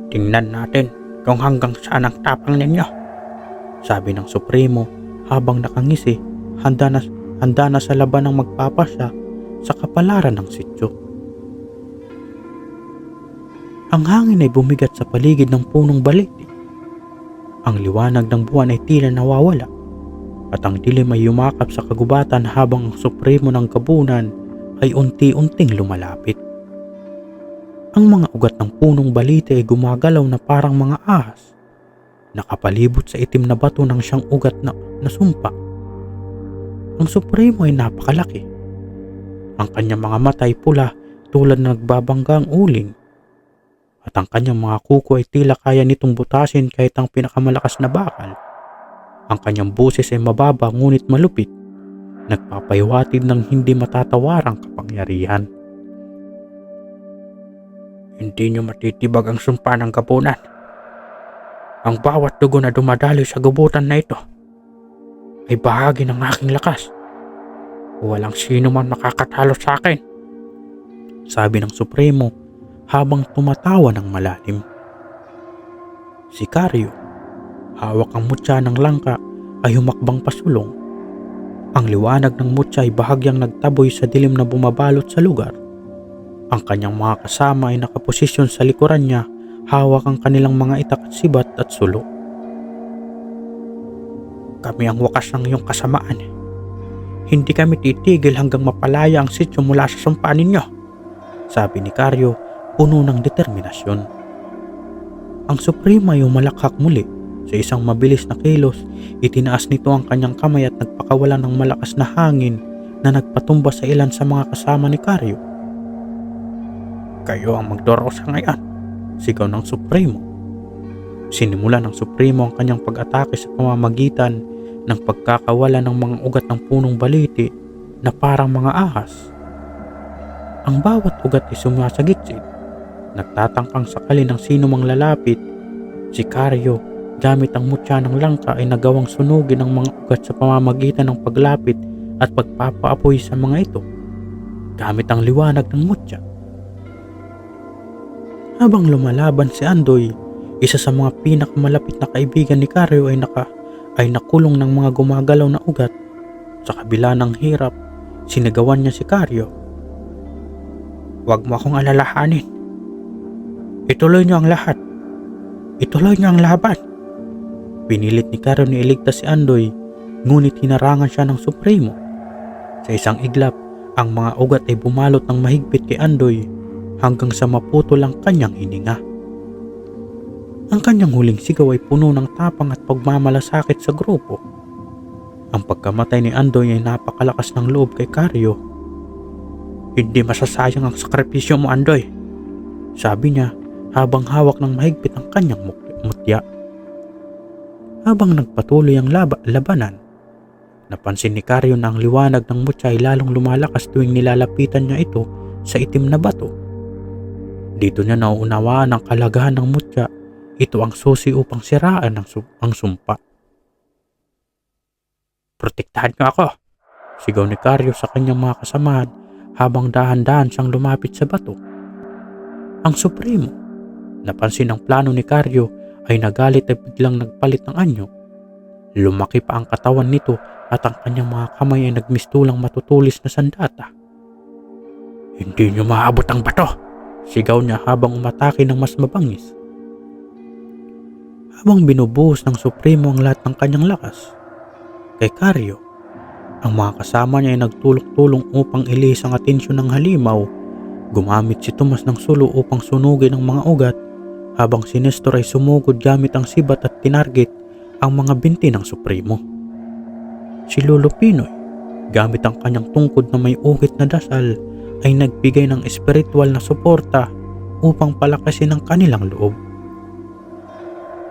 "Tingnan natin kung hanggang saan ang tapang ninyo," sabi ng supremo habang nakangisi, handa na sa laban ng magpapasya sa kapalaran ng sityo. Ang hangin ay bumigat sa paligid ng punong baliti. Ang liwanag ng buwan ay tila nawawala at ang dilim ay yumakap sa kagubatan habang ang supremo ng gabunan ay unti-unting lumalapit. Ang mga ugat ng punong baliti ay gumagalaw na parang mga ahas, nakapalibot sa itim na bato ng siyang ugat na sumpa. Ang supremo ay napakalaki. Ang kanyang mga mata ay pula tulad na nagbabanggang uling. At ang kanyang mga kuko ay tila kaya nitong butasin kahit ang pinakamalakas na bakal. Ang kanyang boses ay mababa ngunit malupit, nagpapahiwatig ng hindi matatawarang kapangyarihan. "Hindi nyo matitibag ang sumpa ng gabunan. Ang bawat dugo na dumadaloy sa gubutan na ito ay bahagi ng aking lakas. Walang sino man makakatalo sa akin," sabi ng supremo habang tumatawa ng malalim. Si Karyo, hawak ang mutya ng langka, ay humakbang pasulong. Ang liwanag ng mutya ay bahagyang nagtaboy sa dilim na bumabalot sa lugar. Ang kanyang mga kasama ay nakaposisyon sa likuran niya, hawak ang kanilang mga itak at sibat at sulo. "Kami ang wakas ng iyong kasamaan. Hindi kami titigil hanggang mapalaya ang sityo mula sa sumpa ninyo," sabi ni Karyo, puno ng determinasyon. Ang supremo ay umalakhak muli. Sa isang mabilis na kilos, itinaas nito ang kanyang kamay at nagpakawala ng malakas na hangin na nagpatumba sa ilan sa mga kasama ni Karyo. "Kayo ang magdurusa ngayon," sigaw ng supremo. Sinimula ng supremo ang kanyang pag-atake sa pamamagitan ng pagkakawala ng mga ugat ng punong baliti na parang mga ahas. Ang bawat ugat ay sumasagitsit, nagtatangkang sakali ng sino mang lalapit. Si Karyo, gamit ang mutya ng langka, ay nagawang sunugin ang mga ugat sa pamamagitan ng paglapit at pagpapaapoy sa mga ito, gamit ang liwanag ng mutya. Habang lumalaban si Andoy, isa sa mga pinakamalapit na kaibigan ni Karyo ay nakulong ng mga gumagalaw na ugat. Sa kabila ng hirap, sinagawan niya si Karyo. "Huwag mo akong alalahanin. Ituloy niyo ang lahat. Ituloy niyo ang laban." Pinilit ni Karyo na iligtas si Andoy, ngunit hinarangan siya ng supremo. Sa isang iglap, ang mga ugat ay bumalot ng mahigpit kay Andoy hanggang sa maputol ang kanyang hininga. Ang kanyang huling sigaw ay puno ng tapang at pagmamalasakit sa grupo. Ang pagkamatay ni Andoy ay napakalakas ng loob kay Karyo. "Hindi masasayang ang sakripisyo mo, Andoy," sabi niya habang hawak ng mahigpit ang kanyang mutya. Habang nagpatuloy ang labanan, Napansin ni Karyo na ang liwanag ng mutya ay lalong lumalakas tuwing nilalapitan niya ito sa itim na bato. Dito niya nauunawaan ang kalagahan ng mutya. Ito ang susi upang siraan ang sumpa. "Protektahan niyo ako!" sigaw ni Karyo sa kanyang mga kasamahan habang dahan-dahan siyang lumapit sa bato. Ang Supremo, napansin ang plano ni Karyo, ay nagalit at biglang nagpalit ng anyo. Lumaki pa ang katawan nito at ang kanyang mga kamay ay nagmistulang matutulis na sandata. "Hindi niyo maabot ang bato!" sigaw niya habang umatake ng mas mabangis. Habang binubuhos ng Supremo ang lahat ng kanyang lakas kay Karyo, ang mga kasama niya ay nagtulong-tulong upang ilihis ang atensyon ng halimaw. Gumamit si Tomas ng sulo upang sunugin ang mga ugat, habang si Nestor ay sumugod gamit ang sibat at tinarget ang mga binti ng Supremo. Si Lolo Pinoy, gamit ang kanyang tungkod na may ukit na dasal, ay nagbigay ng espiritual na suporta upang palakasin ang kanilang loob.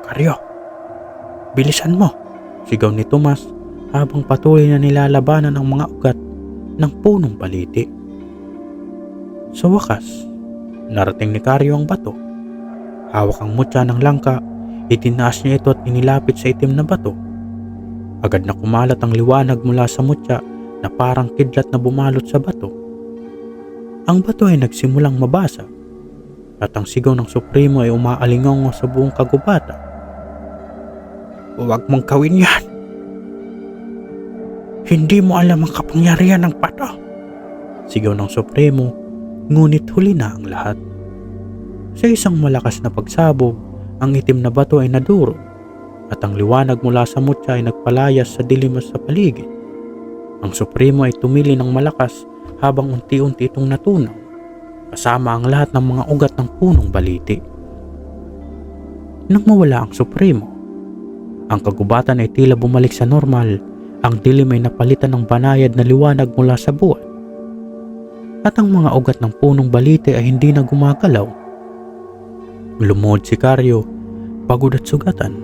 "Karyo, bilisan mo!" sigaw ni Tomas habang patuloy na nilalabanan ang mga ugat ng punong baliti. Sa wakas, narating ni Karyo ang bato. Hawak ang mutya ng langka, itinaas niya ito at inilapit sa itim na bato. Agad na kumalat ang liwanag mula sa mutya na parang kidlat na bumalot sa bato. Ang bato ay nagsimulang mabasa at ang sigaw ng Supremo ay umaalingongo sa buong kagubatan. "Huwag mong gawin yan! Hindi mo alam ang kapangyarihan ng bato!" sigaw ng Supremo, ngunit huli na ang lahat. Sa isang malakas na pagsabog, ang itim na bato ay naduro at ang liwanag mula sa mutya ay nagpalayas sa dilim sa paligid. Ang Supremo ay tumili ng malakas habang unti-unti itong natunaw, kasama ang lahat ng mga ugat ng punong baliti. Nang mawala ang Supremo, ang kagubatan ay tila bumalik sa normal. Ang dilim ay napalitan ng banayad na liwanag mula sa buwan. At ang mga ugat ng punong baliti ay hindi na gumagalaw. Lumuhod si Karyo, pagod at sugatan,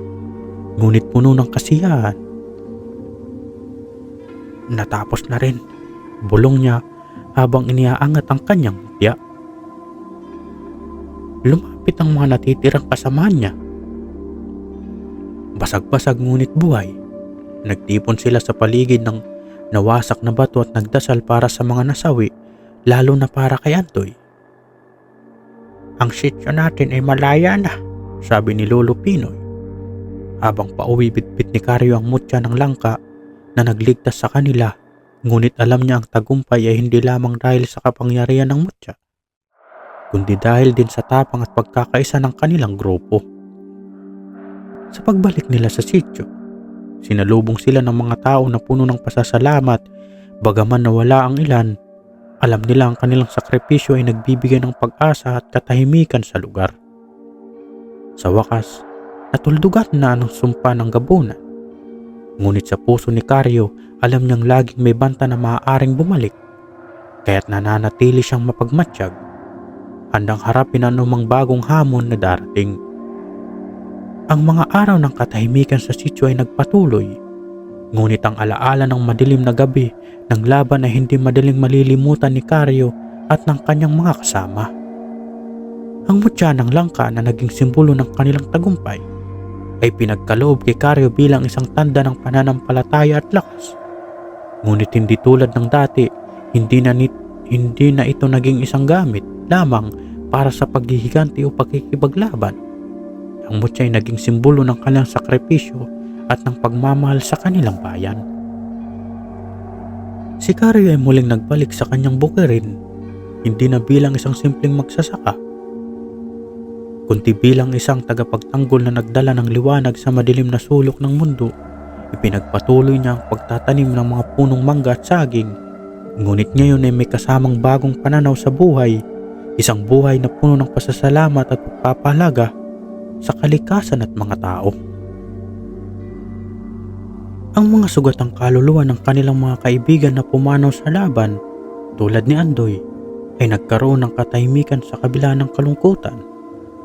ngunit puno ng kasiyahan. "Natapos na rin," bulong niya habang iniaangat ang kanyang mutya. Lumapit ang mga natitirang kasamahan niya. Basag-basag ngunit buhay. Nagtipon sila sa paligid ng nawasak na bato at nagdasal para sa mga nasawi, lalo na para kay Antoy. "Ang sityo natin ay malaya na," sabi ni Lolo Pinoy, habang pauwi bitbit ni Karyo ang mutya ng langka na nagligtas sa kanila. Ngunit alam niya ang tagumpay ay hindi lamang dahil sa kapangyarihan ng mutya, kundi dahil din sa tapang at pagkakaisa ng kanilang grupo. Sa pagbalik nila sa sityo, sinalubong sila ng mga tao na puno ng pasasalamat. Bagaman nawala ang ilan, alam nila ang kanilang sakripisyo ay nagbibigay ng pag-asa at katahimikan sa lugar. Sa wakas, natuldugan na ang sumpa ng gabunan. Ngunit sa puso ni Karyo, alam niyang laging may banta na maaaring bumalik, kaya't nananatili siyang mapagmatsyag, handang harapin ang anumang bagong hamon na darating. Ang mga araw ng katahimikan sa sityo ay nagpatuloy, ngunit ang alaala ng madilim na gabi ng laban ay hindi madaling malilimutan ni Karyo at ng kanyang mga kasama. Ang mutya ng langka na naging simbolo ng kanilang tagumpay ay pinagkaloob kay Karyo bilang isang tanda ng pananampalataya at lakas. Ngunit hindi tulad ng dati, hindi na ito naging isang gamit lamang para sa paghihiganti o pagkikipaglaban. Ang mutya ay naging simbolo ng kanilang sakripisyo at ng pagmamahal sa kanilang bayan. Si Karyo ay muling nagbalik sa kanyang bukirin, hindi na bilang isang simpleng magsasaka, kundi bilang isang tagapagtanggol na nagdala ng liwanag sa madilim na sulok ng mundo. Ipinagpatuloy niya ang pagtatanim ng mga punong mangga at saging, ngunit ngayon ay may kasamang bagong pananaw sa buhay, isang buhay na puno ng pasasalamat at pagpapahalaga sa kalikasan at mga tao. Ang mga sugatang kaluluwa ng kanilang mga kaibigan na pumanaw sa laban, tulad ni Andoy, ay nagkaroon ng katahimikan sa kabila ng kalungkutan.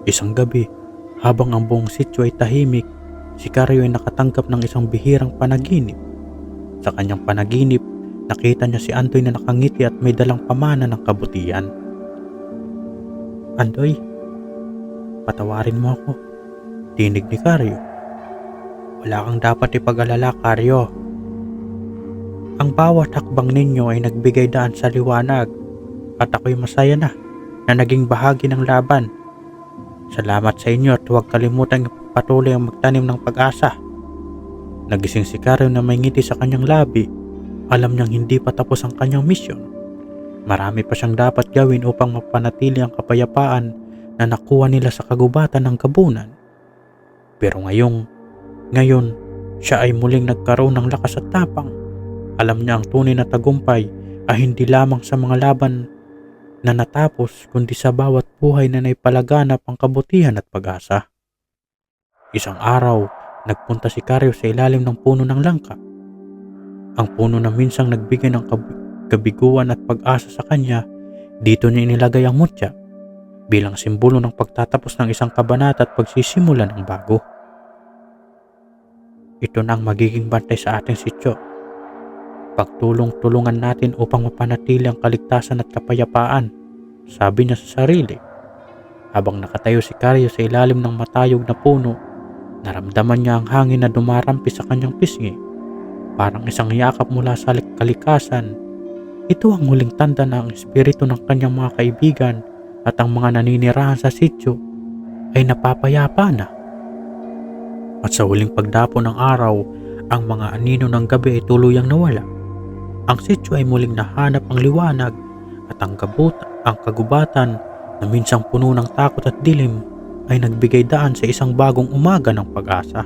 Isang gabi, habang ang buong sityo ay tahimik, si Karyo ay nakatanggap ng isang bihirang panaginip. Sa kanyang panaginip, nakita niya si Andoy na nakangiti at may dalang pamana ng kabutihan. "Andoy, patawarin mo ako," tinig ni Karyo. "Wala kang dapat ipag-alala, Karyo. Ang bawat hakbang ninyo ay nagbigay daan sa liwanag at ako'y masaya na naging bahagi ng laban. Salamat sa inyo at huwag kalimutang patuloy ang magtanim ng pag-asa." Nagising si Karyo na may ngiti sa kanyang labi. Alam niyang hindi pa tapos ang kanyang misyon. Marami pa siyang dapat gawin upang mapanatili ang kapayapaan na nakuha nila sa kagubatan ng Gabunan. Pero ngayon, siya ay muling nagkaroon ng lakas at tapang. Alam niya ang tunay na tagumpay ay hindi lamang sa mga laban na natapos kundi sa bawat buhay na naipalaganap ang kabutihan at pag-asa. Isang araw, nagpunta si Karyo sa ilalim ng puno ng langka. Ang puno na minsang nagbigay ng kabiguan at pag-asa sa kanya, dito niya inilagay ang mutya bilang simbolo ng pagtatapos ng isang kabanata at pagsisimula ng bago. "Ito na ang magiging bantay sa ating sityo. Pagtulong-tulungan natin upang mapanatili ang kaligtasan at kapayapaan," sabi niya sa sarili. Habang nakatayo si Karyo sa ilalim ng matayog na puno, naramdaman niya ang hangin na dumarampi sa kanyang pisngi. Parang isang yakap mula sa kalikasan. Ito ang huling tanda na ang espiritu ng kanyang mga kaibigan at ang mga naninirahan sa sityo ay napapayapa na. At sa huling pagdapo ng araw, ang mga anino ng gabi ay tuluyang nawala. Ang sityo ay muling nahanap ang liwanag at ang kagubatan na minsang puno ng takot at dilim ay nagbigay daan sa isang bagong umaga ng pag-asa.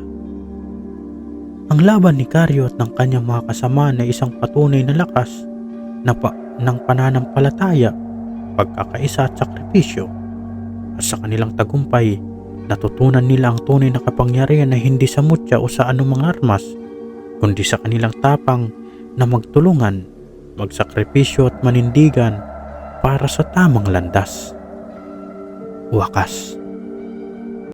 Ang laban ni Karyo at ng kanyang mga kasama ay isang patunay na lakas ng pananampalataya, pagkakaisa at sakripisyo. At sa kanilang tagumpay, natutunan nila ang tunay na kapangyarihan na hindi sa mutya o sa anumang armas, kundi sa kanilang tapang na magtulungan, magsakripisyo at manindigan para sa tamang landas. Wakas.